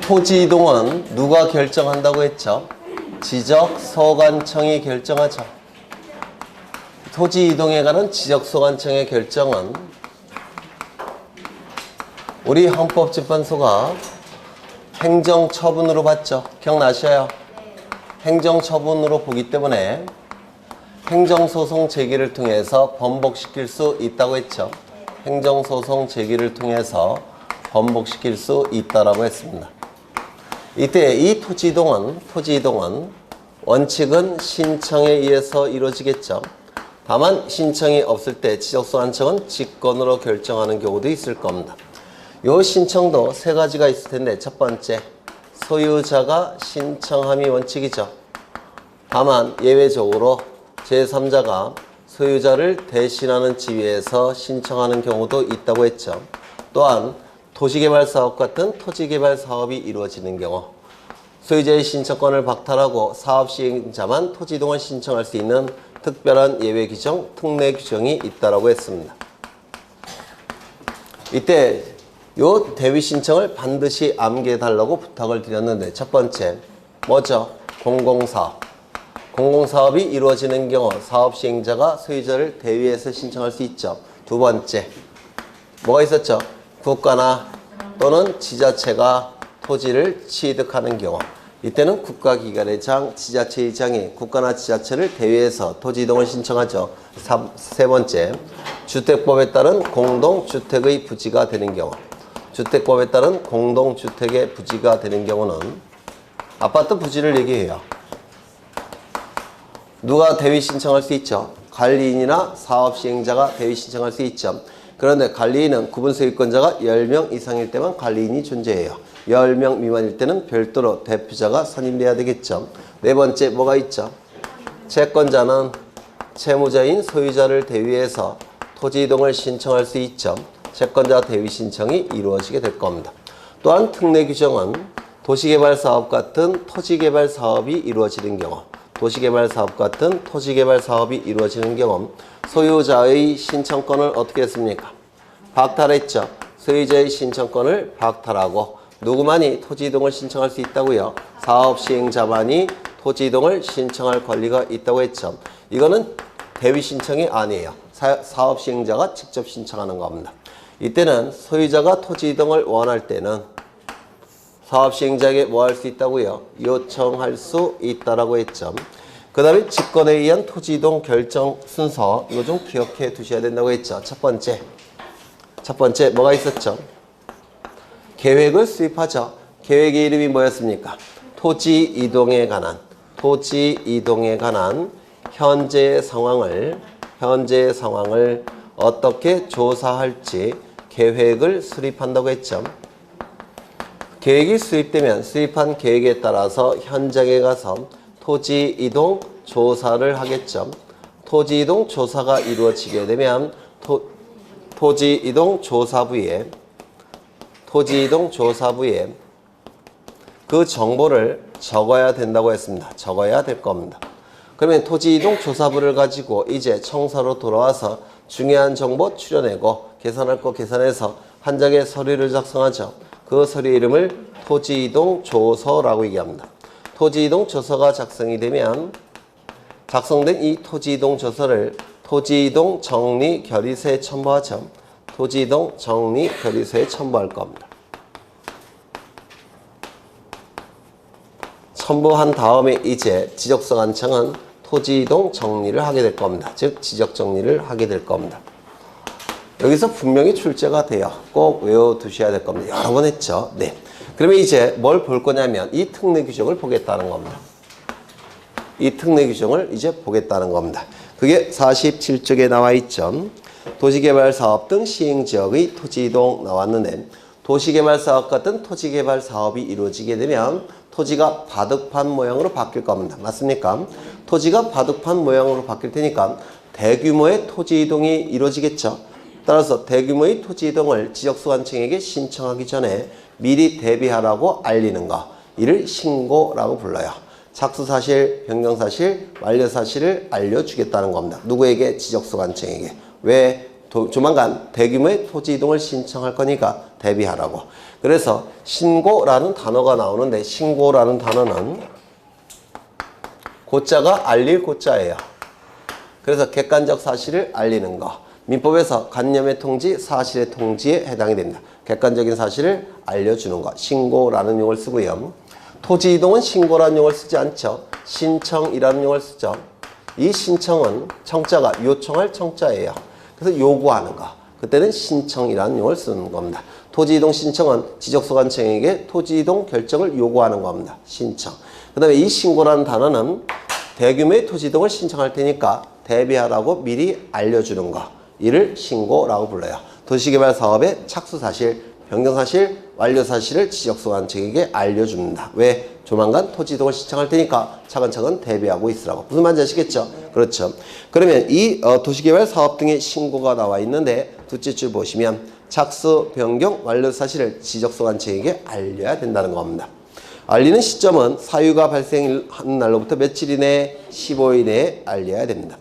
토지 이동은 누가 결정한다고 했죠? 지적소관청이 결정하죠. 토지 이동에 관한 지적소관청의 결정은 우리 헌법재판소가 행정처분으로 봤죠. 기억나셔요? 행정처분으로 보기 때문에 행정소송 제기를 통해서 번복시킬 수 있다고 했죠. 행정소송 제기를 통해서 번복시킬 수 있다라고 했습니다. 이때 이 토지 이동은 원칙은 신청에 의해서 이루어지겠죠. 다만 신청이 없을 때 지적소관청은 직권으로 결정하는 경우도 있을 겁니다. 요 신청도 세 가지가 있을 텐데, 첫 번째, 소유자가 신청함이 원칙이죠. 다만 예외적으로 제3자가 소유자를 대신하는 지위에서 신청하는 경우도 있다고 했죠. 또한 도시개발사업 같은 토지개발사업이 이루어지는 경우 소유자의 신청권을 박탈하고 사업시행자만 토지 이동을 신청할 수 있는 특별한 예외 규정, 특례 규정이 있다고 했습니다. 이때 요 대위 신청을 반드시 암기해달라고 부탁을 드렸는데, 첫 번째 뭐죠? 공공사업. 공공사업이 이루어지는 경우 사업시행자가 소유자를 대위해서 신청할 수 있죠. 두 번째 뭐가 있었죠? 국가나 또는 지자체가 토지를 취득하는 경우, 이때는 국가기관의장, 지자체의장이 국가나 지자체를 대위해서 토지 이동을 신청하죠. 세 번째, 주택법에 따른 공동주택의 부지가 되는 경우, 주택법에 따른 공동주택의 부지가 되는 경우는 아파트 부지를 얘기해요. 누가 대위 신청할 수 있죠? 관리인이나 사업시행자가 대위 신청할 수 있죠. 그런데 관리인은 구분소유권자가 10명 이상일 때만 관리인이 존재해요. 10명 미만일 때는 별도로 대표자가 선임돼야 되겠죠. 네 번째 뭐가 있죠? 채권자는 채무자인 소유자를 대위해서 토지 이동을 신청할 수 있죠. 채권자 대위 신청이 이루어지게 될 겁니다. 또한 특례 규정은 도시개발사업 같은 토지개발사업이 이루어지는 경우, 도시개발사업 같은 토지개발사업이 이루어지는 경우 소유자의 신청권을 어떻게 했습니까? 박탈했죠. 소유자의 신청권을 박탈하고 누구만이 토지 이동을 신청할 수 있다고요? 사업시행자만이 토지 이동을 신청할 권리가 있다고 했죠. 이거는 대위 신청이 아니에요. 사업시행자가 직접 신청하는 겁니다. 이때는 소유자가 토지 이동을 원할 때는 사업시행자에게 뭐 할 수 있다고요? 요청할 수 있다라고 했죠. 그 다음에 직권에 의한 토지 이동 결정 순서, 이거 좀 기억해 두셔야 된다고 했죠. 첫 번째 뭐가 있었죠? 계획을 수립하죠. 계획의 이름이 뭐였습니까? 토지 이동에 관한 현재의 상황을 어떻게 조사할지 계획을 수립한다고 했죠. 계획이 수립되면 수립한 계획에 따라서 현장에 가서 토지 이동 조사를 하겠죠. 토지 이동 조사가 이루어지게 되면 토지 이동 조사부에 그 정보를 적어야 된다고 했습니다. 적어야 될 겁니다. 그러면 토지 이동 조사부를 가지고 이제 청사로 돌아와서 중요한 정보 추려내고 계산할 거 계산해서 한 장의 서류를 작성하죠. 그 서류 이름을 토지 이동 조서라고 얘기합니다. 토지 이동 조서가 작성이 되면 작성된 이 토지 이동 조서를 토지 이동 정리 결의서에 첨부하죠. 토지 이동 정리 결의서에 첨부할 겁니다. 첨부한 다음에 이제 지적소관청은 토지 이동 정리를 하게 될 겁니다. 즉 지적 정리를 하게 될 겁니다. 여기서 분명히 출제가 돼요. 꼭 외워두셔야 될 겁니다. 여러 번 했죠. 네. 그러면 이제 뭘 볼 거냐면 이 특례 규정을 보겠다는 겁니다. 이 특례 규정을 이제 보겠다는 겁니다. 그게 47쪽에 나와 있죠. 도시개발사업 등 시행지역의 토지이동 나왔는데, 도시개발사업 같은 토지개발사업이 이루어지게 되면 토지가 바둑판 모양으로 바뀔 겁니다. 맞습니까? 토지가 바둑판 모양으로 바뀔 테니까 대규모의 토지 이동이 이루어지겠죠. 따라서 대규모의 토지 이동을 지적소관청에게 신청하기 전에 미리 대비하라고 알리는 거, 이를 신고라고 불러요. 착수사실, 변경사실, 완료사실을 알려주겠다는 겁니다. 누구에게? 지적소관청에게. 왜? 조만간 대규모의 토지 이동을 신청할 거니까 대비하라고. 그래서 신고라는 단어가 나오는데 신고라는 단어는 고자가 알릴 고자예요. 그래서 객관적 사실을 알리는 거. 민법에서 관념의 통지, 사실의 통지에 해당이 됩니다. 객관적인 사실을 알려주는 것. 신고라는 용어를 쓰고요. 토지 이동은 신고라는 용어를 쓰지 않죠. 신청이라는 용어를 쓰죠. 이 신청은 청자가 요청할 청자예요. 그래서 요구하는 거. 그때는 신청이라는 용어를 쓰는 겁니다. 토지 이동 신청은 지적소관청에게 토지 이동 결정을 요구하는 겁니다. 신청. 그 다음에 이 신고라는 단어는 대규모의 토지 이동을 신청할 테니까 대비하라고 미리 알려주는 거. 이를 신고라고 불러요. 도시개발 사업의 착수사실, 변경사실, 완료사실을 지적소관청에게 알려줍니다. 왜? 조만간 토지 이동을 신청할 테니까 차근차근 대비하고 있으라고. 무슨 말인지 아시겠죠? 그렇죠. 그러면 이 도시개발 사업 등의 신고가 나와 있는데 둘째 줄 보시면 착수, 변경, 완료사실을 지적소관청에게 알려야 된다는 겁니다. 알리는 시점은 사유가 발생하는 날로부터 며칠 이내, 15일 내에 알려야 됩니다.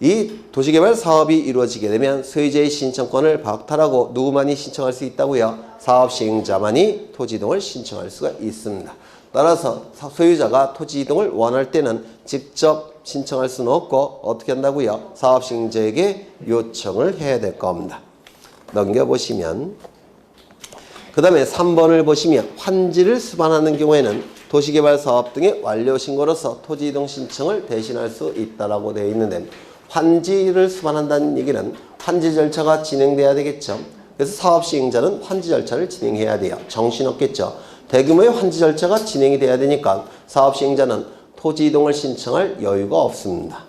이 도시개발 사업이 이루어지게 되면 소유자의 신청권을 박탈하고 누구만이 신청할 수 있다고요? 사업 시행자만이 토지 이동을 신청할 수가 있습니다. 따라서 소유자가 토지 이동을 원할 때는 직접 신청할 수는 없고 어떻게 한다고요? 사업 시행자에게 요청을 해야 될 겁니다. 넘겨보시면 그 다음에 3번을 보시면 환지를 수반하는 경우에는 도시개발 사업 등의 완료 신고로서 토지 이동 신청을 대신할 수 있다라고 되어 있는데 환지를 수반한다는 얘기는 환지 절차가 진행돼야 되겠죠. 그래서 사업 시행자는 환지 절차를 진행해야 돼요. 정신없겠죠. 대규모의 환지 절차가 진행이 돼야 되니까 사업 시행자는 토지 이동을 신청할 여유가 없습니다.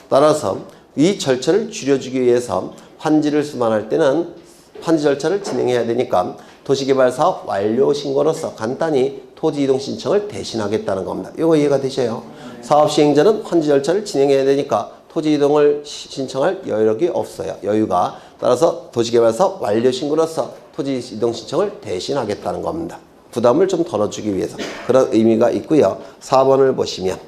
따라서 이 절차를 줄여주기 위해서 환지를 수반할 때는 환지 절차를 진행해야 되니까 도시개발 사업 완료 신고로서 간단히 토지 이동 신청을 대신하겠다는 겁니다. 이거 이해가 되셔요? 사업 시행자는 환지 절차를 진행해야 되니까 토지 이동을 신청할 여력이 없어요. 여유가. 따라서 도시개발 사업 완료 신고로서 토지 이동 신청을 대신하겠다는 겁니다. 부담을 좀 덜어주기 위해서 그런 의미가 있고요. 4번을 보시면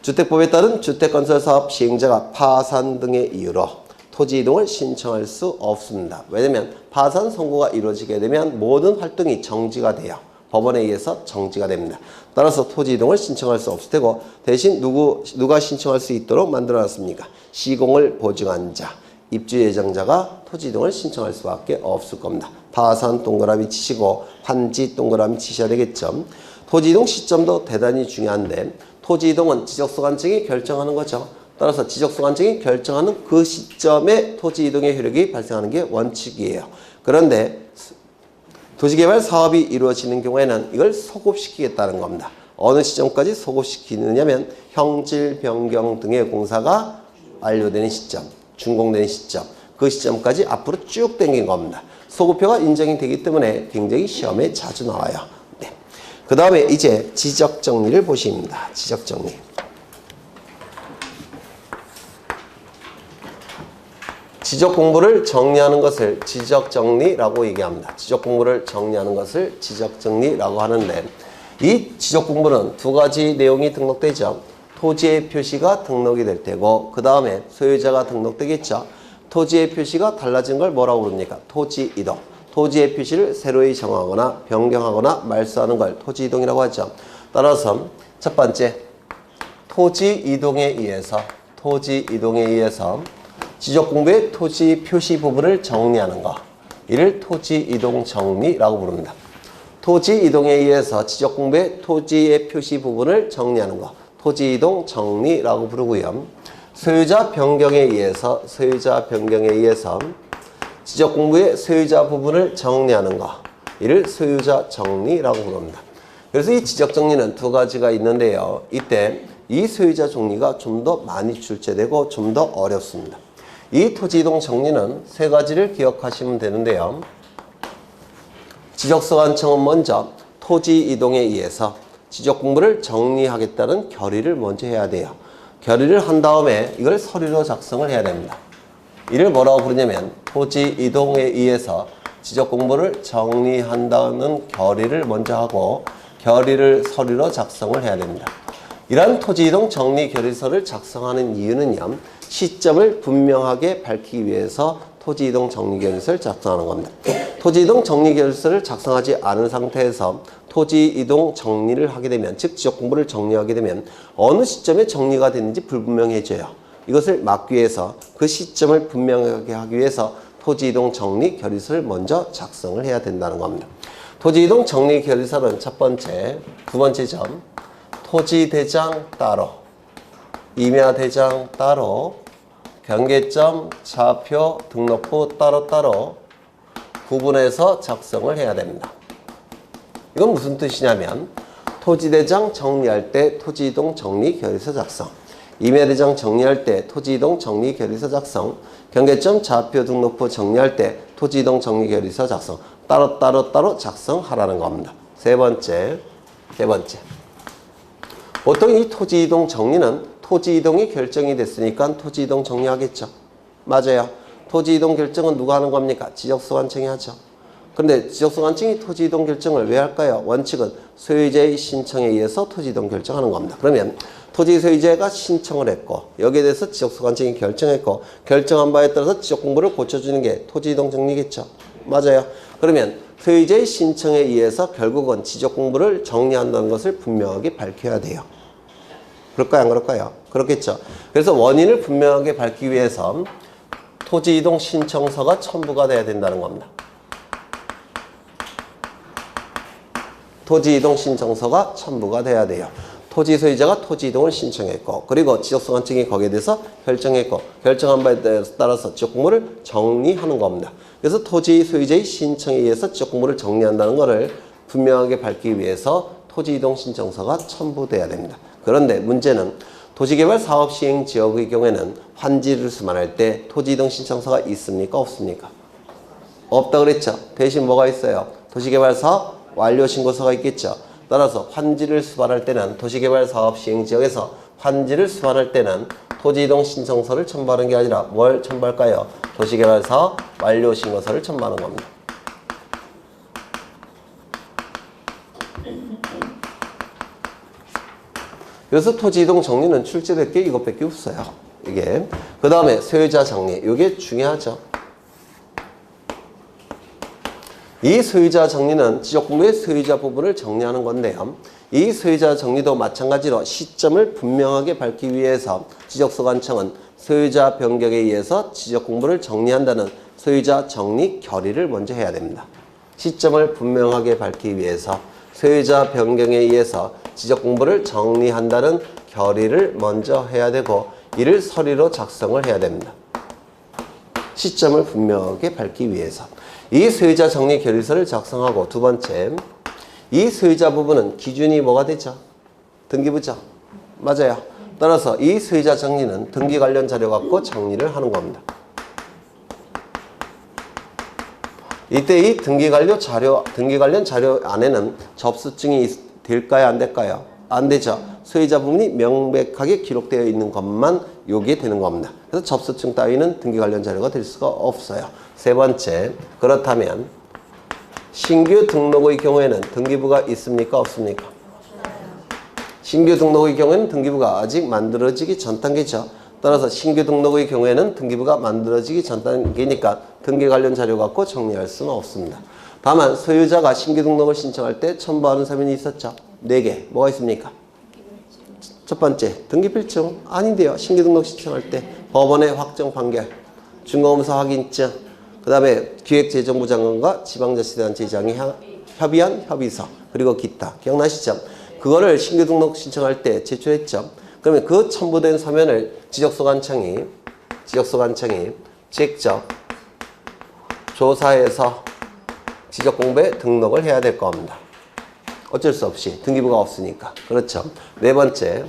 주택법에 따른 주택건설사업 시행자가 파산 등의 이유로 토지 이동을 신청할 수 없습니다. 왜냐하면 파산 선고가 이루어지게 되면 모든 활동이 정지가 돼요. 법원에 의해서 정지가 됩니다. 따라서 토지 이동을 신청할 수 없을 테고 대신 누가 신청할 수 있도록 만들어놨습니까? 시공을 보증한 자, 입주 예정자가 토지 이동을 신청할 수밖에 없을 겁니다. 파산 동그라미 치시고 환지 동그라미 치셔야 되겠죠. 토지 이동 시점도 대단히 중요한데 토지 이동은 지적소관청이 결정하는 거죠. 따라서 지적소관청이 결정하는 그 시점에 토지 이동의 효력이 발생하는 게 원칙이에요. 그런데 도시개발 사업이 이루어지는 경우에는 이걸 소급시키겠다는 겁니다. 어느 시점까지 소급시키느냐면 형질 변경 등의 공사가 완료되는 시점, 준공되는 시점, 그 시점까지 앞으로 쭉 당긴 겁니다. 소급표가 인정이 되기 때문에 굉장히 시험에 자주 나와요. 네. 그 다음에 이제 지적정리를 보십니다. 지적정리. 지적공부를 정리하는 것을 지적정리라고 얘기합니다. 지적공부를 정리하는 것을 지적정리라고 하는데 이 지적공부는 두 가지 내용이 등록되죠. 토지의 표시가 등록이 될 테고 그 다음에 소유자가 등록되겠죠. 토지의 표시가 달라진 걸 뭐라고 부릅니까? 토지 이동. 토지의 표시를 새로이 정하거나 변경하거나 말소하는 걸 토지 이동이라고 하죠. 따라서 첫 번째 토지 이동에 의해서 지적공부의 토지 표시 부분을 정리하는 거. 이를 토지 이동 정리라고 부릅니다. 토지 이동에 의해서 지적공부의 토지의 표시 부분을 정리하는 거. 토지 이동 정리라고 부르고요. 소유자 변경에 의해서 지적공부의 소유자 부분을 정리하는 거. 이를 소유자 정리라고 부릅니다. 그래서 이 지적 정리는 두 가지가 있는데요. 이때 이 소유자 정리가 좀 더 많이 출제되고 좀 더 어렵습니다. 이 토지 이동 정리는 세 가지를 기억하시면 되는데요. 지적소관청은 먼저 토지 이동에 의해서 지적공부를 정리하겠다는 결의를 먼저 해야 돼요. 결의를 한 다음에 이걸 서류로 작성을 해야 됩니다. 이를 뭐라고 부르냐면 토지 이동에 의해서 지적공부를 정리한다는 결의를 먼저 하고 결의를 서류로 작성을 해야 됩니다. 이러한 토지 이동 정리 결의서를 작성하는 이유는요. 시점을 분명하게 밝히기 위해서 토지이동 정리계획서를 작성하는 겁니다. 토지이동 정리계획서를 작성하지 않은 상태에서 토지이동 정리를 하게 되면, 즉 지적공부를 정리하게 되면 어느 시점에 정리가 됐는지 불분명해져요. 이것을 막기 위해서, 그 시점을 분명하게 하기 위해서 토지이동 정리 결의서를 먼저 작성을 해야 된다는 겁니다. 토지이동 정리 결의서는 첫 번째, 두 번째 점, 토지대장 따로, 임야대장 따로, 경계점, 차표, 등록부 따로따로 구분해서 작성을 해야 됩니다. 이건 무슨 뜻이냐면 토지대장 정리할 때 토지이동 정리 결의서 작성, 임야대장 정리할 때 토지이동 정리 결의서 작성, 경계점, 차표, 등록부 정리할 때 토지이동 정리 결의서 작성, 따로 작성하라는 겁니다. 세 번째. 보통 이 토지이동 정리는 토지이동이 결정이 됐으니까 토지이동 정리하겠죠. 맞아요. 토지이동 결정은 누가 하는 겁니까? 지적소관청이 하죠. 그런데 지적소관청이 토지이동 결정을 왜 할까요? 원칙은 소유자의 신청에 의해서 토지이동 결정하는 겁니다. 그러면 토지 소유자가 신청을 했고 여기에 대해서 지적소관청이 결정했고 결정한 바에 따라서 지적공부를 고쳐주는 게 토지이동 정리겠죠. 맞아요. 그러면 소유자의 신청에 의해서 결국은 지적공부를 정리한다는 것을 분명하게 밝혀야 돼요. 그럴까요? 안 그럴까요? 그렇겠죠. 그래서 원인을 분명하게 밝히기 위해서 토지이동 신청서가 첨부가 돼야 된다는 겁니다. 토지이동 신청서가 첨부가 돼야 돼요. 토지 소유자가 토지이동을 신청했고 그리고 지적소관청이 거기에 대해서 결정했고 결정한 바에 따라서 지적공부를 정리하는 겁니다. 그래서 토지 소유자의 신청에 의해서 지적공부를 정리한다는 것을 분명하게 밝히기 위해서 토지이동 신청서가 첨부돼야 됩니다. 그런데 문제는 도시개발 사업 시행 지역의 경우에는 환지를 수반할 때 토지이동 신청서가 있습니까? 없습니까? 없다 그랬죠. 대신 뭐가 있어요? 도시개발 사업 완료 신고서가 있겠죠. 따라서 환지를 수반할 때는 도시개발 사업 시행 지역에서 환지를 수반할 때는 토지이동 신청서를 첨부하는 게 아니라 뭘 첨부할까요? 도시개발 사업 완료 신고서를 첨부하는 겁니다. 그래서 토지이동 정리는 출제될 게 이것밖에 없어요. 이게. 그 다음에 소유자 정리. 이게 중요하죠. 이 소유자 정리는 지적공부의 소유자 부분을 정리하는 건데요. 이 소유자 정리도 마찬가지로 시점을 분명하게 밝히기 위해서 지적소관청은 소유자 변경에 의해서 지적공부를 정리한다는 소유자 정리 결의를 먼저 해야 됩니다. 시점을 분명하게 밝히기 위해서 소유자 변경에 의해서 지적공부를 정리한다는 결의를 먼저 해야 되고 이를 서류로 작성을 해야 됩니다. 시점을 분명하게 밝히기 위해서. 이 소유자 정리 결의서를 작성하고 두 번째, 이 소유자 부분은 기준이 뭐가 되죠? 등기부죠. 맞아요. 따라서 이 소유자 정리는 등기 관련 자료 갖고 정리를 하는 겁니다. 이때 이 등기 관련 자료 안에는 접수증이 될까요? 안 될까요? 안 되죠. 소유자 부분이 명백하게 기록되어 있는 것만 요게 되는 겁니다. 그래서 접수증 따위는 등기 관련 자료가 될 수가 없어요. 세 번째, 그렇다면 신규 등록의 경우에는 등기부가 있습니까? 없습니까? 신규 등록의 경우에는 등기부가 아직 만들어지기 전 단계죠. 따라서 신규 등록의 경우에는 등기부가 만들어지기 전 단계니까 등기 관련 자료 갖고 정리할 수는 없습니다. 다만 소유자가 신규 등록을 신청할 때 첨부하는 서면이 있었죠. 4개. 뭐가 있습니까? 첫 번째, 등기필증. 아닌데요. 신규 등록 신청할 때 법원의 확정 판결, 중개검사 확인증, 그 다음에 기획재정부 장관과 지방자치단체장이 협의한 협의서, 그리고 기타. 기억나시죠? 그거를 신규 등록 신청할 때 제출했죠. 그러면 그 첨부된 서면을 지적소관청이 직접 조사해서 지적공부에 등록을 해야 될 겁니다. 어쩔 수 없이 등기부가 없으니까. 그렇죠. 네 번째.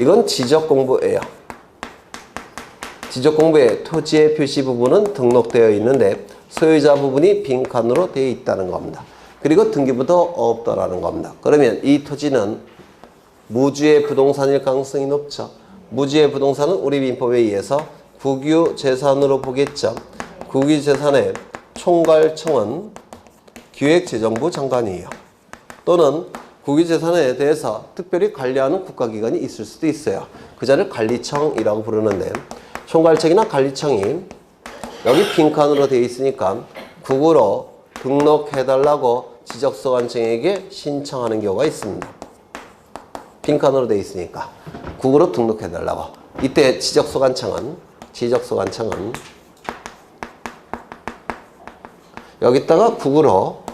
이건 지적공부예요. 지적공부의 토지의 표시 부분은 등록되어 있는데 소유자 부분이 빈칸으로 되어 있다는 겁니다. 그리고 등기부도 없더라는 겁니다. 그러면 이 토지는 무주의 부동산일 가능성이 높죠. 무주의 부동산은 우리 민법에 의해서 국유재산으로 보겠죠. 국유재산의 총괄청은 기획재정부 장관이에요. 또는 국유재산에 대해서 특별히 관리하는 국가기관이 있을 수도 있어요. 그 자를 관리청이라고 부르는데 총괄청이나 관리청이 여기 빈칸으로 되어 있으니까 국으로 등록해달라고 지적소관청에게 신청하는 경우가 있습니다. 빈칸으로 되어 있으니까 국으로 등록해달라고. 이때 지적소관청은 여기다가 국으로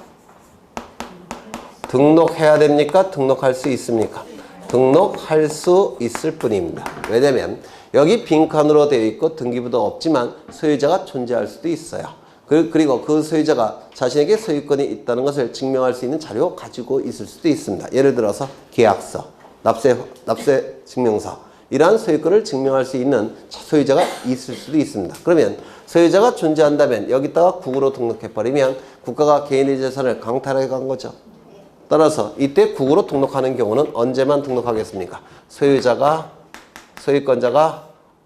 등록해야 됩니까? 등록할 수 있습니까? 등록할 수 있을 뿐입니다. 왜냐면 여기 빈칸으로 되어 있고 등기부도 없지만 소유자가 존재할 수도 있어요. 그리고 그 소유자가 자신에게 소유권이 있다는 것을 증명할 수 있는 자료 가지고 있을 수도 있습니다. 예를 들어서 계약서, 납세 증명서, 이러한 소유권을 증명할 수 있는 소유자가 있을 수도 있습니다. 그러면 소유자가 존재한다면 여기다가 국으로 등록해버리면 국가가 개인의 재산을 강탈해 간 거죠. 따라서 이때 국으로 등록하는 경우는 언제만 등록하겠습니까? 소유권자가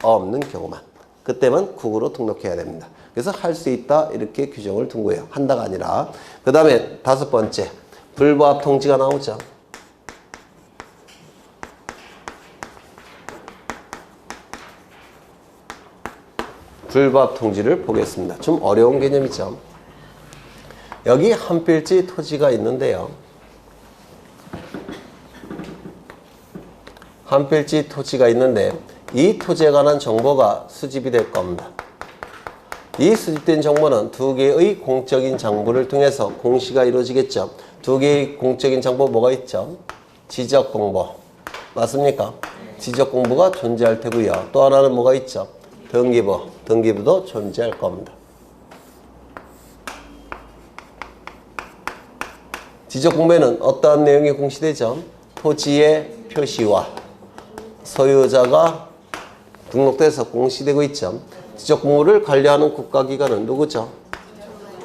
없는 경우만. 그때만 국으로 등록해야 됩니다. 그래서 할 수 있다 이렇게 규정을 둔 거예요. 한다가 아니라. 그 다음에 5번째, 불부합 통지가 나오죠. 불부합 통지를 보겠습니다. 좀 어려운 개념이죠. 여기 한 필지 토지가 있는데요. 한 필지 토지가 있는데 이 토지에 관한 정보가 수집이 될 겁니다. 이 수집된 정보는 2개의 공적인 장부를 통해서 공시가 이루어지겠죠. 2개의 공적인 장부 뭐가 있죠? 지적공부. 맞습니까? 지적공부가 존재할 테고요. 또 하나는 뭐가 있죠? 등기부도 존재할 겁니다. 지적공부에는 어떠한 내용이 공시되죠? 토지의 표시와 소유자가 등록돼서 공시되고 있죠. 지적공부를 관리하는 국가기관은 누구죠?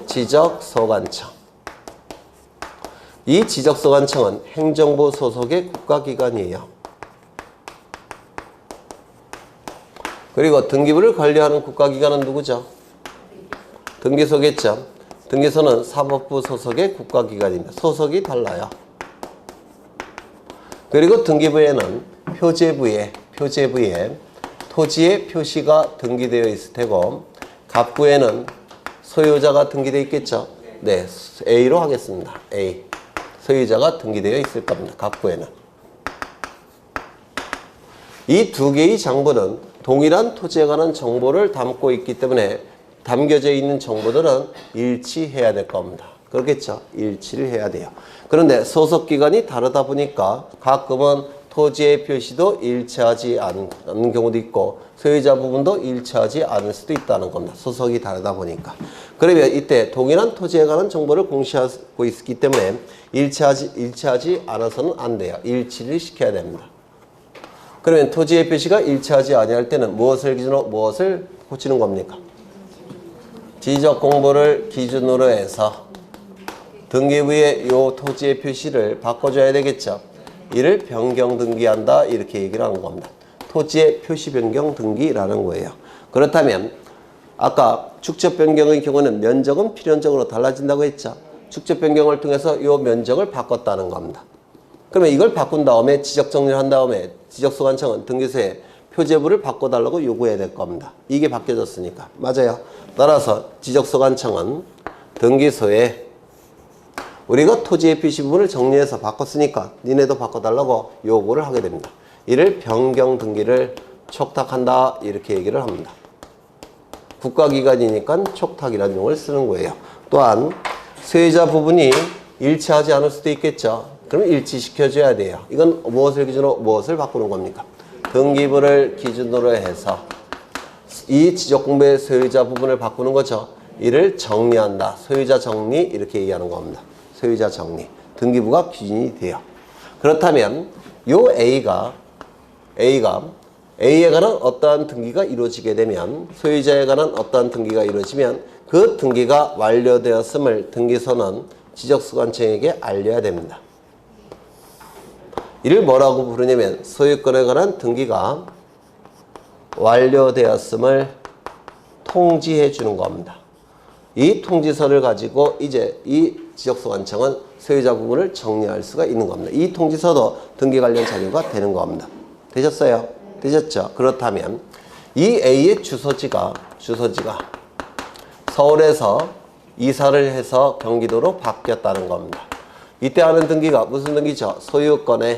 지적소관청. 이 지적소관청은 행정부 소속의 국가기관이에요. 그리고 등기부를 관리하는 국가기관은 누구죠? 등기소겠죠. 등기소는 사법부 소속의 국가기관입니다. 소속이 달라요. 그리고 등기부에는 표제부에 토지의 표시가 등기되어 있을 테고, 갑부에는 소유자가 등기되어 있겠죠. 네, A로 하겠습니다. A. 소유자가 등기되어 있을 겁니다. 갑부에는. 이 2개의 장부는 동일한 토지에 관한 정보를 담고 있기 때문에 담겨져 있는 정보들은 일치해야 될 겁니다. 그렇겠죠? 일치를 해야 돼요. 그런데 소속기관이 다르다 보니까 가끔은 토지의 표시도 일치하지 않는 경우도 있고 소유자 부분도 일치하지 않을 수도 있다는 겁니다. 소속이 다르다 보니까. 그러면 이때 동일한 토지에 관한 정보를 공시하고 있기 때문에 일치하지 않아서는 안 돼요. 일치를 시켜야 됩니다. 그러면 토지의 표시가 일치하지 아니할 때는 무엇을 기준으로 무엇을 고치는 겁니까? 지적공부를 기준으로 해서 등기부에 요 토지의 표시를 바꿔줘야 되겠죠. 이를 변경 등기한다 이렇게 얘기를 하는 겁니다. 토지의 표시 변경 등기라는 거예요. 그렇다면 아까 축적 변경의 경우는 면적은 필연적으로 달라진다고 했죠. 축적 변경을 통해서 이 면적을 바꿨다는 겁니다. 그러면 이걸 바꾼 다음에 지적 정리를 한 다음에 지적소관청은 등기소에 표제부를 바꿔달라고 요구해야 될 겁니다. 이게 바뀌어졌으니까. 맞아요. 따라서 지적소관청은 등기소에 우리가 토지의 표시 부분을 정리해서 바꿨으니까 니네도 바꿔달라고 요구를 하게 됩니다. 이를 변경 등기를 촉탁한다 이렇게 얘기를 합니다. 국가기관이니까 촉탁이라는 용어를 쓰는 거예요. 또한 소유자 부분이 일치하지 않을 수도 있겠죠. 그럼 일치시켜줘야 돼요. 이건 무엇을 기준으로 무엇을 바꾸는 겁니까? 등기부를 기준으로 해서 이 지적공부의 소유자 부분을 바꾸는 거죠. 이를 정리한다. 소유자 정리 이렇게 얘기하는 겁니다. 소유자 정리. 등기부가 기준이 돼요. 그렇다면 요 A에 관한 어떠한 등기가 이루어지게 되면 소유자에 관한 어떠한 등기가 이루어지면 그 등기가 완료되었음을 등기소는 지적소관청에게 알려야 됩니다. 이를 뭐라고 부르냐면 소유권에 관한 등기가 완료되었음을 통지해 주는 겁니다. 이 통지서를 가지고 이제 이 지적소관청은 소유자 부분을 정리할 수가 있는 겁니다. 이 통지서도 등기 관련 자료가 되는 겁니다. 되셨어요? 되셨죠? 그렇다면 이 A의 주소지가 서울에서 이사를 해서 경기도로 바뀌었다는 겁니다. 이때 하는 등기가 무슨 등기죠? 소유권의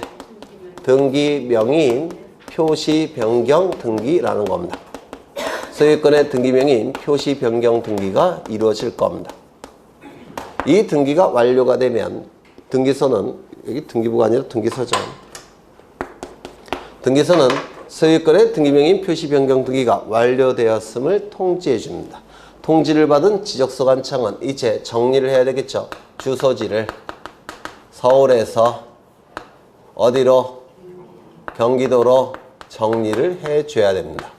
등기 명의인 표시 변경 등기라는 겁니다. 소유권의 등기 명의인 표시 변경 등기가 이루어질 겁니다. 이 등기가 완료가 되면 등기소는, 여기 등기부가 아니라 등기소죠. 등기소는 소유권의 등기 명의인 표시 변경 등기가 완료되었음을 통지해 줍니다. 통지를 받은 지적소관청은 이제 정리를 해야 되겠죠. 주소지를 서울에서 어디로? 경기도로 정리를 해줘야 됩니다.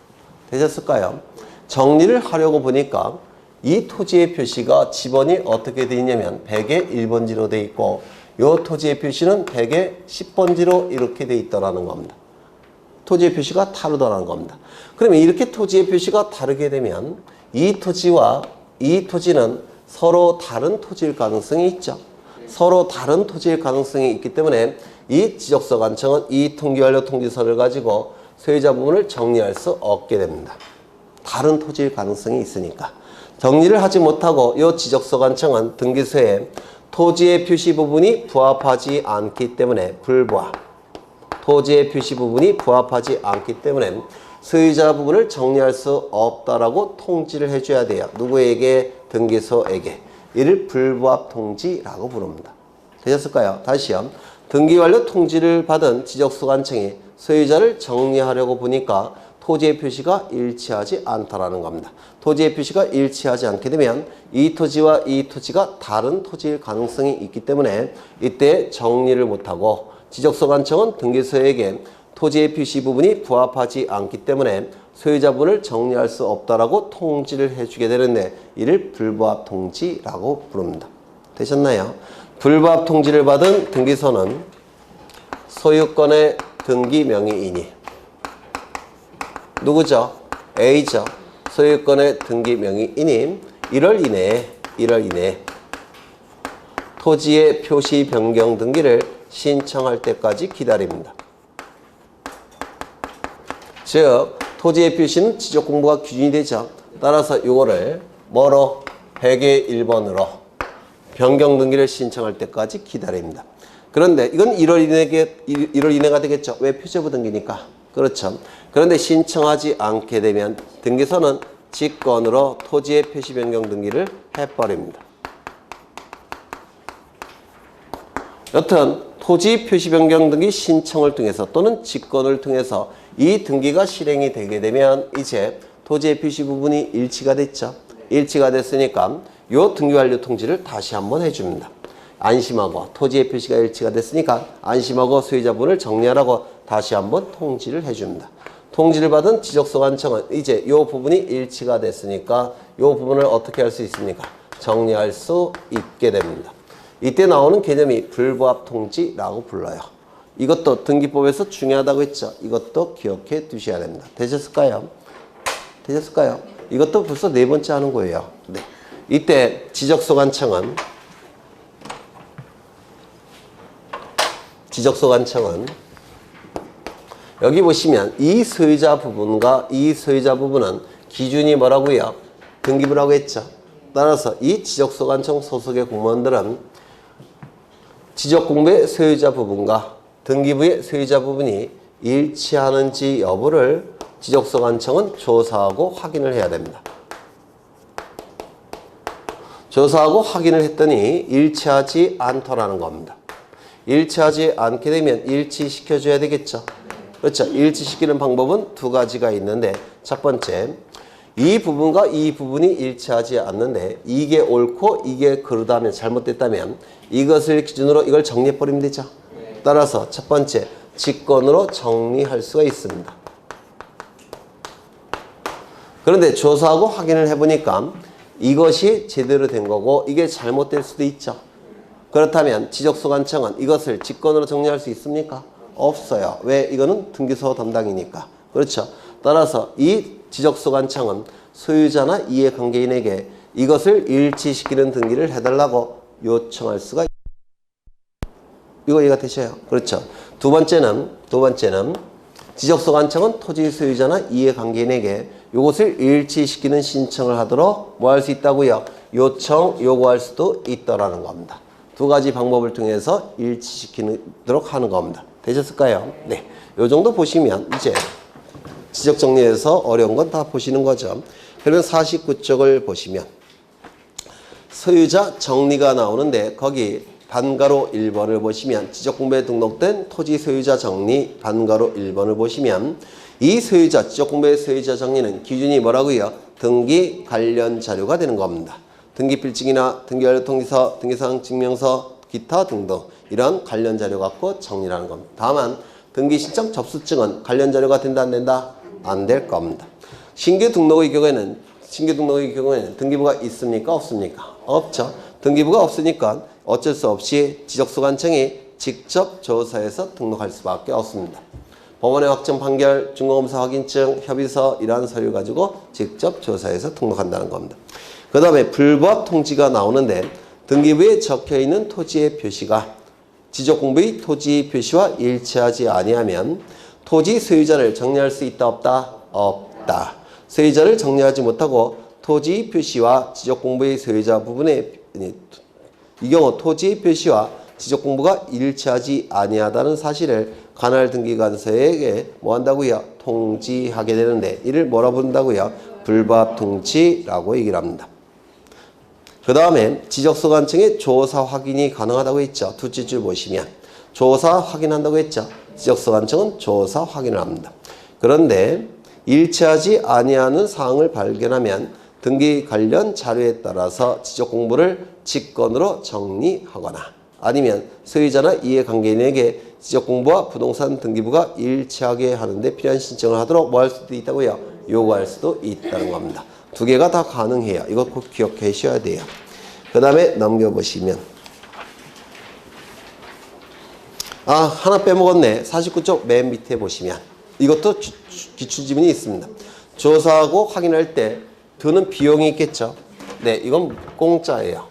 되셨을까요? 정리를 하려고 보니까 이 토지의 표시가 지번이 어떻게 되어 있냐면 100에 1번지로 되어 있고 이 토지의 표시는 100에 10번지로 이렇게 되어 있더라는 겁니다. 토지의 표시가 다르다는 겁니다. 그러면 이렇게 토지의 표시가 다르게 되면 이 토지와 이 토지는 서로 다른 토지일 가능성이 있죠. 서로 다른 토지일 가능성이 있기 때문에 이 지적소관청은 이 통기완료 통지서를 가지고 소유자 부분을 정리할 수 없게 됩니다. 다른 토지일 가능성이 있으니까. 정리를 하지 못하고 이 지적소관청은 등기소에 토지의 표시 부분이 부합하지 않기 때문에 불부합. 토지의 표시 부분이 부합하지 않기 때문에 소유자 부분을 정리할 수 없다라고 통지를 해줘야 돼요. 누구에게? 등기소에게. 이를 불부합 통지라고 부릅니다. 되셨을까요? 다시요. 등기완료 통지를 받은 지적소관청이 소유자를 정리하려고 보니까 토지의 표시가 일치하지 않다라는 겁니다. 토지의 표시가 일치하지 않게 되면 이 토지와 이 토지가 다른 토지일 가능성이 있기 때문에 이때 정리를 못하고 지적소관청은 등기소에게 토지의 표시 부분이 부합하지 않기 때문에 소유자 부분을 정리할 수 없다라고 통지를 해주게 되는데 이를 불부합 통지라고 부릅니다. 되셨나요? 불부합 통지를 받은 등기소는 소유권의 등기 명의인이 누구죠? A죠. 소유권의 등기 명의인이 1월 이내에 토지의 표시 변경 등기를 신청할 때까지 기다립니다. 즉 토지의 표시는 지적 공부가 기준이 되죠. 따라서 이거를 뭐로? 100의 1번으로 변경 등기를 신청할 때까지 기다립니다. 그런데 이건 1월 이내가 되겠죠. 왜? 표제부 등기니까. 그렇죠. 그런데 신청하지 않게 되면 등기소는 직권으로 토지의 표시 변경 등기를 해버립니다. 여튼 토지 표시 변경 등기 신청을 통해서 또는 직권을 통해서 이 등기가 실행이 되게 되면 이제 토지의 표시 부분이 일치가 됐죠. 일치가 됐으니까 이 등기 완료 통지를 다시 한번 해줍니다. 안심하고 토지의 표시가 일치가 됐으니까 안심하고 소유자분을 정리하라고 다시 한번 통지를 해줍니다. 통지를 받은 지적소관청은 이제 이 부분이 일치가 됐으니까 이 부분을 어떻게 할 수 있습니까? 정리할 수 있게 됩니다. 이때 나오는 개념이 불부합 통지라고 불러요. 이것도 등기법에서 중요하다고 했죠. 이것도 기억해 두셔야 됩니다. 되셨을까요? 되셨을까요? 이것도 벌써 네 번째 하는 거예요. 네. 이때 지적소관청은 여기 보시면 이 소유자 부분과 이 소유자 부분은 기준이 뭐라고요? 등기부라고 했죠. 따라서 이 지적소관청 소속의 공무원들은 지적공부의 소유자 부분과 등기부의 소유자 부분이 일치하는지 여부를 지적소관청은 조사하고 확인을 해야 됩니다. 조사하고 확인을 했더니 일치하지 않더라는 겁니다. 일치하지 않게 되면 일치시켜줘야 되겠죠. 그렇죠. 일치시키는 방법은 두 가지가 있는데 첫 번째, 이 부분과 이 부분이 일치하지 않는데 이게 옳고 이게 그러다면 잘못됐다면 이것을 기준으로 이걸 정리해버리면 되죠. 따라서 첫 번째, 직권으로 정리할 수가 있습니다. 그런데 조사하고 확인을 해보니까 이것이 제대로 된 거고 이게 잘못될 수도 있죠. 그렇다면 지적소관청은 이것을 직권으로 정리할 수 있습니까? 없어요. 왜? 이거는 등기소 담당이니까. 그렇죠. 따라서 이 지적소관청은 소유자나 이해관계인에게 이것을 일치시키는 등기를 해달라고 요청할 수가 있습니다. 이거 이해가 되셔요? 그렇죠. 두 번째는 지적소관청은 토지 소유자나 이해관계인에게 이것을 일치시키는 신청을 하도록 뭐 할 수 있다고요? 요구할 수도 있다라는 겁니다. 두 가지 방법을 통해서 일치시키도록 하는 겁니다. 되셨을까요? 네. 요 정도 보시면 이제 지적 정리에서 어려운 건 다 보시는 거죠. 그러면 49쪽을 보시면 소유자 정리가 나오는데 거기 반가로 1번을 보시면 지적공부에 등록된 토지 소유자 정리 반가로 1번을 보시면 이 소유자 지적공부의 소유자 정리는 기준이 뭐라고요? 등기 관련 자료가 되는 겁니다. 등기필증이나 등기관련통지서, 등기사항 증명서, 기타 등등 이런 관련 자료 갖고 정리라는 겁니다. 다만 등기신청 접수증은 관련 자료가 된다 안 된다? 안 될 겁니다. 신규 등록의 경우에는 등기부가 있습니까? 없습니까? 없죠. 등기부가 없으니까 어쩔 수 없이 지적소관청이 직접 조사해서 등록할 수밖에 없습니다. 법원의 확정 판결, 중간검사 확인증, 협의서 이러한 서류 가지고 직접 조사해서 등록한다는 겁니다. 그 다음에 불법 통지가 나오는데 등기부에 적혀있는 토지의 표시가 지적공부의 토지 표시와 일치하지 아니하면 토지 소유자를 정리할 수 있다 없다? 없다. 소유자를 정리하지 못하고 토지 표시와 지적공부의 소유자 부분에 이 경우 토지 표시와 지적공부가 일치하지 아니하다는 사실을 관할 등기관서에게 뭐 한다고요? 통지하게 되는데 이를 뭐라 부른다고요? 불법 통지라고 얘기를 합니다. 그 다음에 지적소관청의 조사 확인이 가능하다고 했죠. 둘째 줄 보시면 조사 확인한다고 했죠. 지적소관청은 조사 확인을 합니다. 그런데 일치하지 아니하는 사항을 발견하면 등기 관련 자료에 따라서 지적공부를 직권으로 정리하거나 아니면 소유자나 이해관계인에게 지적공부와 부동산 등기부가 일치하게 하는데 필요한 신청을 하도록 뭐 할 수도 있다고요? 요구할 수도 있다는 겁니다. 두 개가 다 가능해요. 이거 꼭 기억해 주셔야 돼요. 그 다음에 넘겨보시면 하나 빼먹었네. 49쪽 맨 밑에 보시면 이것도 기출지문이 있습니다. 조사하고 확인할 때 드는 비용이 있겠죠. 네, 이건 공짜예요.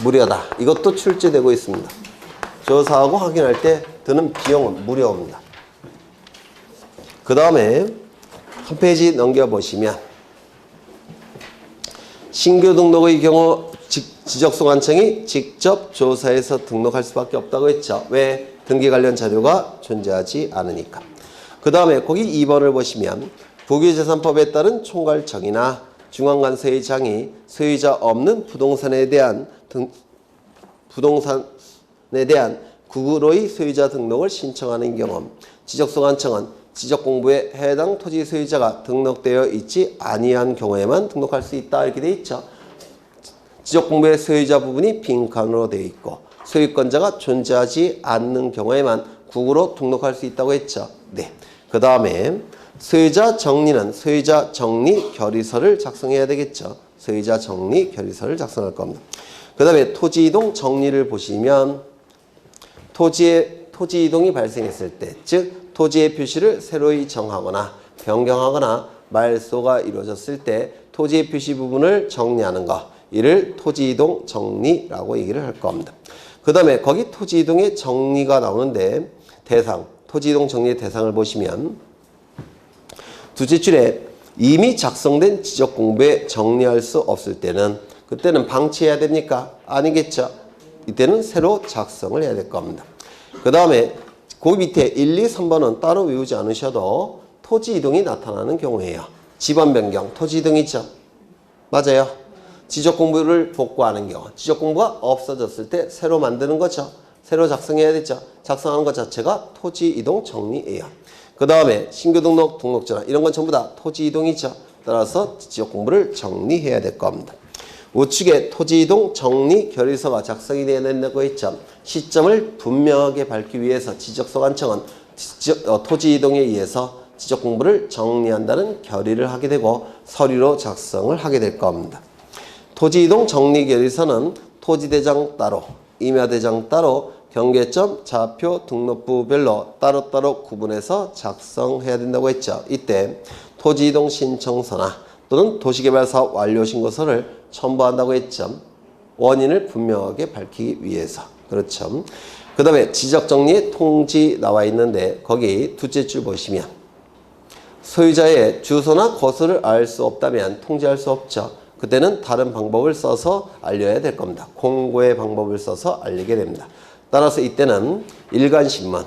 무료다. 이것도 출제되고 있습니다. 조사하고 확인할 때 드는 비용은 무료입니다. 그 다음에 한 페이지 넘겨보시면 신규 등록의 경우 지적소관청이 직접 조사해서 등록할 수밖에 없다고 했죠. 왜? 등기 관련 자료가 존재하지 않으니까. 그 다음에 거기 2번을 보시면 부교재산법에 따른 총괄청이나 중앙관세의장이 소유자 없는 부동산에 대한 국으로의 소유자 등록을 신청하는 경우 지적소관청은 지적공부에 해당 토지 소유자가 등록되어 있지 아니한 경우에만 등록할 수 있다 이렇게 되어 있죠. 지적공부의 소유자 부분이 빈칸으로 되어 있고 소유권자가 존재하지 않는 경우에만 국으로 등록할 수 있다고 했죠. 네. 그 다음에 소유자 정리는 소유자 정리 결의서를 작성해야 되겠죠. 소유자 정리 결의서를 작성할 겁니다. 그 다음에 토지 이동 정리를 보시면 토지 이동이 발생했을 때, 즉 토지의 표시를 새로이 정하거나 변경하거나 말소가 이루어졌을 때 토지의 표시 부분을 정리하는 것, 이를 토지 이동 정리라고 얘기를 할 겁니다. 그 다음에 거기 토지 이동의 정리가 나오는데 대상, 토지 이동 정리의 대상을 보시면 두째 줄에 이미 작성된 지적공부에 정리할 수 없을 때는 그때는 방치해야 됩니까? 아니겠죠. 이때는 새로 작성을 해야 될 겁니다. 그 다음에 그 밑에 1, 2, 3번은 따로 외우지 않으셔도 토지 이동이 나타나는 경우예요. 지번 변경, 토지 이동이죠. 맞아요. 지적공부를 복구하는 경우, 지적공부가 없어졌을 때 새로 만드는 거죠. 새로 작성해야 되죠. 작성하는 것 자체가 토지 이동 정리예요. 그 다음에 신규 등록, 등록전환 이런 건 전부 다 토지 이동이죠. 따라서 지적공부를 정리해야 될 겁니다. 우측에 토지 이동 정리 결의서가 작성이 되어야 된다고 했죠. 시점을 분명하게 밝기 위해서 지적소관청은 토지 이동에 의해서 지적공부를 정리한다는 결의를 하게 되고 서류로 작성을 하게 될 겁니다. 토지 이동 정리 결의서는 토지대장 따로, 임야대장 따로, 경계점, 좌표, 등록부별로 따로따로 구분해서 작성해야 된다고 했죠. 이때 토지 이동 신청서나 또는 도시개발사업 완료 신고서를 첨부한다고 했죠. 원인을 분명하게 밝히기 위해서. 그렇죠. 그 그 다음에 지적정리의 통지 나와 있는데 거기 둘째 줄 보시면 소유자의 주소나 거소를 알 수 없다면 통지할 수 없죠. 그때는 다른 방법을 써서 알려야 될 겁니다. 공고의 방법을 써서 알리게 됩니다. 따라서 이때는 일간신문,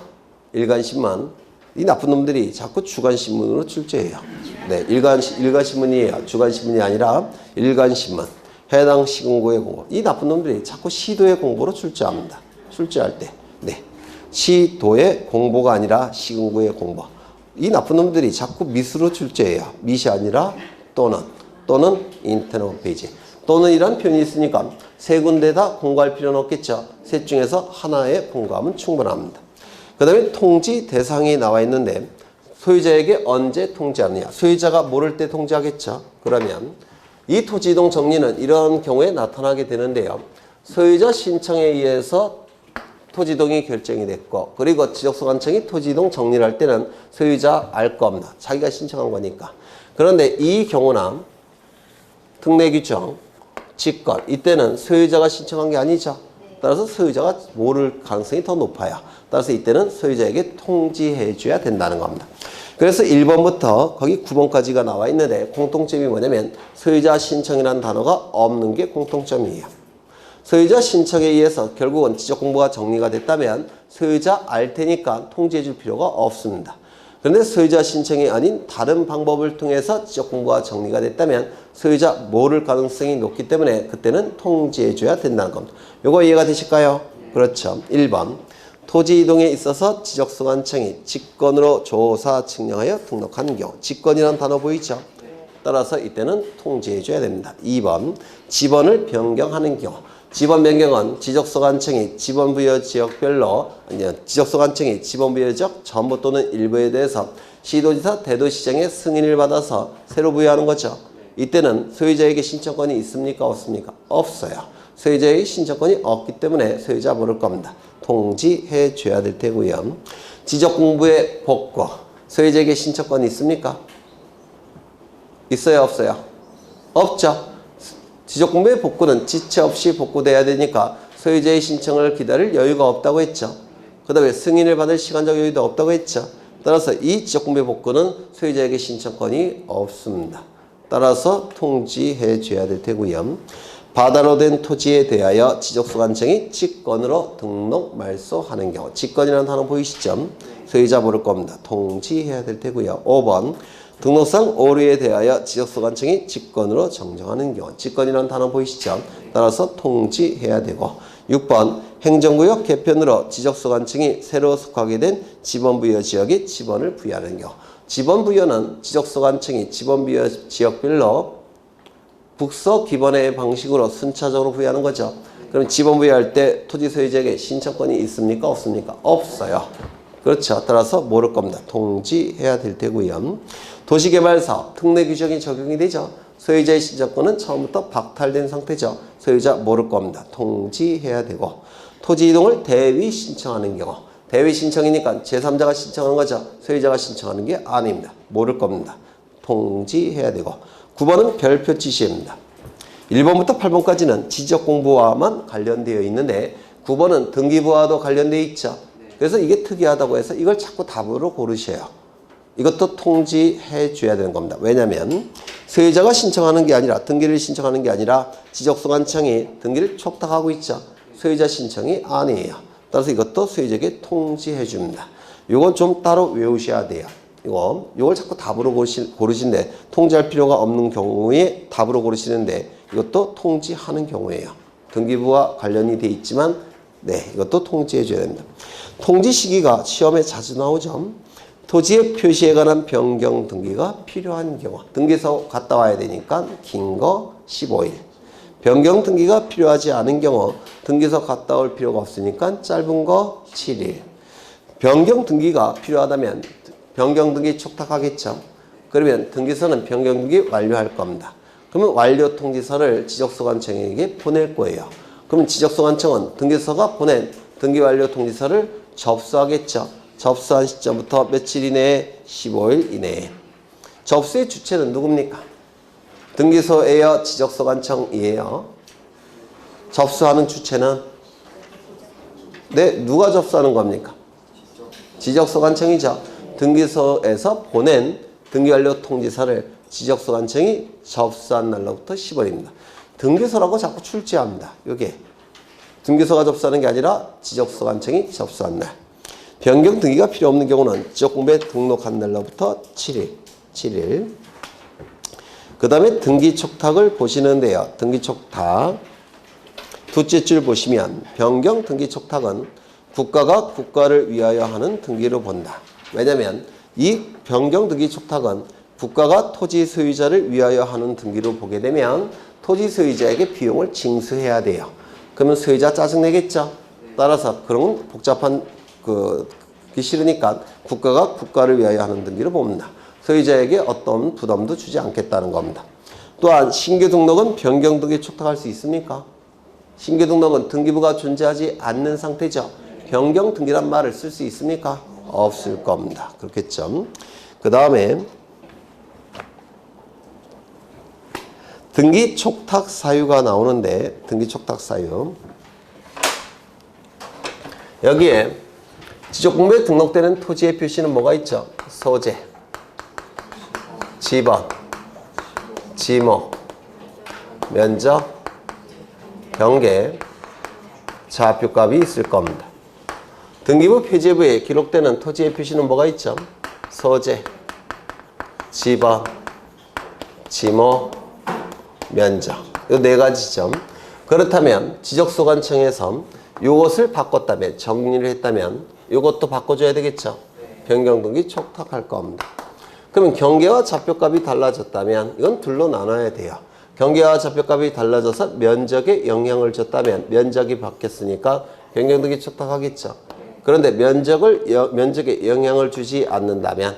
이 나쁜 놈들이 자꾸 주간신문으로 출제해요. 네, 일간신문이에요. 주간신문이 아니라 일간신문. 해당 시군구의 공고. 이 나쁜 놈들이 자꾸 시도의 공고로 출제합니다. 출제할 때. 네. 시도의 공보가 아니라 시군구의 공보. 이 나쁜 놈들이 자꾸 미수로 출제해요. 미시 아니라 또는 인터넷 홈페이지. 또는이란 표현이 있으니까 세 군데 다 공고할 필요는 없겠죠. 셋 중에서 하나에 공고하면 충분합니다. 그 다음에 통지 대상이 나와 있는데 소유자에게 언제 통지하느냐. 소유자가 모를 때 통지하겠죠. 그러면 이 토지이동 정리는 이런 경우에 나타나게 되는데요. 소유자 신청에 의해서 토지이동이 결정이 됐고 그리고 지적소관청이 토지이동 정리를 할 때는 소유자 알 겁니다. 자기가 신청한 거니까. 그런데 이 경우나 특례규정, 직권 이때는 소유자가 신청한 게 아니죠. 따라서 소유자가 모를 가능성이 더 높아요. 따라서 이때는 소유자에게 통지해 줘야 된다는 겁니다. 그래서 1번부터 거기 9번까지가 나와 있는데 공통점이 뭐냐면 소유자 신청이라는 단어가 없는 게 공통점이에요. 소유자 신청에 의해서 결국은 지적공부가 정리가 됐다면 소유자 알 테니까 통지해 줄 필요가 없습니다. 그런데 소유자 신청이 아닌 다른 방법을 통해서 지적공부가 정리가 됐다면 소유자 모를 가능성이 높기 때문에 그때는 통지해 줘야 된다는 겁니다. 요거 이해가 되실까요? 그렇죠. 1번 토지 이동에 있어서 지적소관청이 직권으로 조사 측량하여 등록하는 경우. 직권이라는 단어 보이죠? 따라서 이때는 통지해 줘야 됩니다. 2번 지번을 변경하는 경우. 지번 변경은 지적소관청이 지번부여 지역별로 지적소관청이 지번부여 지역 전부 또는 일부에 대해서 시도지사 대도시장의 승인을 받아서 새로 부여하는 거죠. 이때는 소유자에게 신청권이 있습니까? 없습니까? 없어요. 소유자의 신청권이 없기 때문에 소유자 모를 겁니다. 통지해 줘야 될 테고요. 지적공부의 복구. 소유자에게 신청권이 있습니까? 있어요? 없어요? 없죠. 지적공부의 복구는 지체 없이 복구돼야 되니까 소유자의 신청을 기다릴 여유가 없다고 했죠. 그 다음에 승인을 받을 시간적 여유도 없다고 했죠. 따라서 이 지적공부의 복구는 소유자에게 신청권이 없습니다. 따라서 통지해 줘야 될 테고요. 바다로 된 토지에 대하여 지적소관청이 직권으로 등록 말소하는 경우. 직권이라는 단어 보이시죠? 소유자 모를 겁니다. 통지해야 될 테고요. 5번 등록상 오류에 대하여 지적소관청이 직권으로 정정하는 경우. 직권이라는 단어 보이시죠? 따라서 통지해야 되고. 6번 행정구역 개편으로 지적소관청이 새로 속하게 된 지번부여 지역에 지번을 부여하는 경우. 지번부여는 지적소관청이 지번부여 지역별로 북서 기본의 방식으로 순차적으로 부여하는 거죠. 그럼 지번 부여할 때 토지 소유자에게 신청권이 있습니까? 없습니까? 없어요. 그렇죠. 따라서 모를 겁니다. 통지해야 될 테고요. 도시개발사업 특례 규정이 적용이 되죠. 소유자의 신청권은 처음부터 박탈된 상태죠. 소유자 모를 겁니다. 통지해야 되고. 토지 이동을 대위 신청하는 경우. 대위 신청이니까 제3자가 신청하는 거죠. 소유자가 신청하는 게 아닙니다. 모를 겁니다. 통지해야 되고. 9번은 별표 지시입니다. 1번부터 8번까지는 지적공부와만 관련되어 있는데 9번은 등기부와도 관련되어 있죠. 그래서 이게 특이하다고 해서 이걸 자꾸 답으로 고르셔요. 이것도 통지해 줘야 되는 겁니다. 왜냐하면 소유자가 신청하는 게 아니라 등기를 신청하는 게 아니라 지적소관청이 등기를 촉탁하고 있죠. 소유자 신청이 아니에요. 따라서 이것도 소유자에게 통지해 줍니다. 이건 좀 따로 외우셔야 돼요. 이걸 자꾸 답으로 고르시는데 통지할 필요가 없는 경우에 답으로 고르시는데 이것도 통지하는 경우예요. 등기부와 관련이 돼 있지만 이것도 통지해 줘야 됩니다. 통지 시기가 시험에 자주 나오죠. 토지의 표시에 관한 변경 등기가 필요한 경우. 등기소 갔다 와야 되니까 긴 거 15일. 변경 등기가 필요하지 않은 경우 등기소 갔다 올 필요가 없으니까 짧은 거 7일. 변경 등기가 필요하다면 변경 등기 촉탁하겠죠. 그러면 등기소는 변경 등기 완료할 겁니다. 그러면 완료 통지서를 지적소관청에게 보낼 거예요. 그러면 지적소관청은 등기소가 보낸 등기 완료 통지서를 접수하겠죠. 접수한 시점부터 며칠 이내에 15일 이내에. 접수의 주체는 누굽니까? 등기소예요? 지적소관청이에요? 접수하는 주체는 네, 누가 접수하는 겁니까? 지적소관청이죠. 등기소에서 보낸 등기완료 통지서를 지적소관청이 접수한 날로부터 10월입니다. 등기소라고 자꾸 출제합니다. 이게 등기소가 접수하는 게 아니라 지적소관청이 접수한 날. 변경 등기가 필요 없는 경우는 지적공부에 등록한 날로부터 7일. 그 다음에 등기 촉탁을 보시는데요. 등기 촉탁. 둘째 줄 보시면 변경 등기 촉탁은 국가가 국가를 위하여 하는 등기로 본다. 왜냐하면 이 변경 등기 촉탁은 국가가 토지 소유자를 위하여 하는 등기로 보게 되면 토지 소유자에게 비용을 징수해야 돼요. 그러면 소유자 짜증내겠죠. 따라서 그런 복잡한 그 싫으니까 국가가 국가를 위하여 하는 등기로 봅니다. 소유자에게 어떤 부담도 주지 않겠다는 겁니다. 또한 신규 등록은 변경 등기 촉탁할 수 있습니까? 신규 등록은 등기부가 존재하지 않는 상태죠. 변경 등기란 말을 쓸 수 있습니까? 없을 겁니다. 그렇겠죠. 그 다음에 등기 촉탁 사유가 나오는데 등기 촉탁 사유 여기에 지적공부에 등록되는 토지의 표시는 뭐가 있죠? 소재, 지번, 지모, 면적, 경계, 좌표값이 있을 겁니다. 등기부 표제부에 기록되는 토지의 표시는 뭐가 있죠? 소재, 지번, 지모, 면적. 이 네 가지죠. 그렇다면 지적소관청에서 이것을 바꿨다면, 정리를 했다면 이것도 바꿔줘야 되겠죠. 변경등기 촉탁할 겁니다. 그러면 경계와 좌표값이 달라졌다면 이건 둘로 나눠야 돼요. 경계와 좌표값이 달라져서 면적에 영향을 줬다면 면적이 바뀌었으니까 변경등기 촉탁하겠죠. 그런데 면적에 영향을 주지 않는다면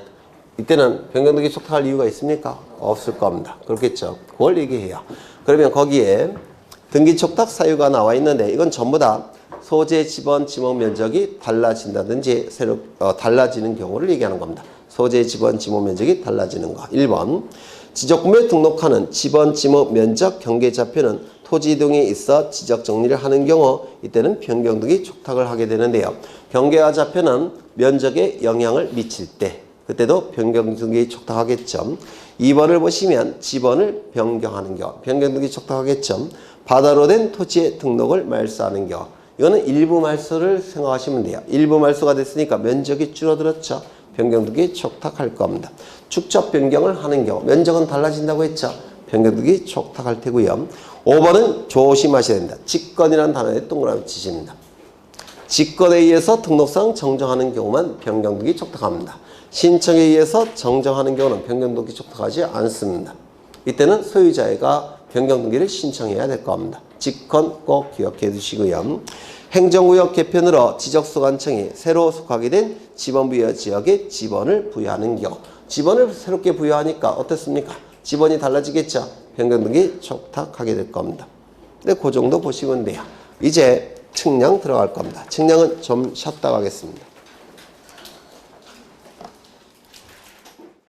이때는 변경등기 촉탁할 이유가 있습니까? 없을 겁니다. 그렇겠죠. 그걸 얘기해요. 그러면 거기에 등기 촉탁 사유가 나와 있는데 이건 전부 다 소재, 지번, 지모 면적이 달라진다든지 새로 달라지는 경우를 얘기하는 겁니다. 소재, 지번, 지모 면적이 달라지는 거. 1번 지적공부에 등록하는 지번, 지모, 면적, 경계 좌표는 토지 이동에 있어 지적 정리를 하는 경우 이때는 변경등기 촉탁을 하게 되는데요. 경계와 좌표는 면적에 영향을 미칠 때 그때도 변경등기 촉탁하겠죠. 2번을 보시면 지번을 변경하는 경우 변경등기 촉탁하겠죠. 바다로 된 토지의 등록을 말소하는 경우 이거는 일부 말소를 생각하시면 돼요. 일부 말소가 됐으니까 면적이 줄어들었죠. 변경등기 촉탁할 겁니다. 축적 변경을 하는 경우 면적은 달라진다고 했죠. 변경등기 촉탁할 테고요. 5번은 조심하셔야 됩니다. 직권이라는 단어에 동그라미 치십니다. 직권에 의해서 등록상 정정하는 경우만 변경등기 촉탁합니다. 신청에 의해서 정정하는 경우는 변경등기 촉탁하지 않습니다. 이때는 소유자가 변경등기를 신청해야 될 겁니다. 직권 꼭 기억해 두시고요. 행정구역 개편으로 지적소관청이 새로 속하게 된 지번부여 지역에 지번을 부여하는 경우 지번을 새롭게 부여하니까 어떻습니까? 지번이 달라지겠죠? 변경등기 촉탁하게 될 겁니다. 네, 그 정도 보시면 돼요. 이제 측량 들어갈 겁니다. 측량은 좀 쉬었다 가겠습니다.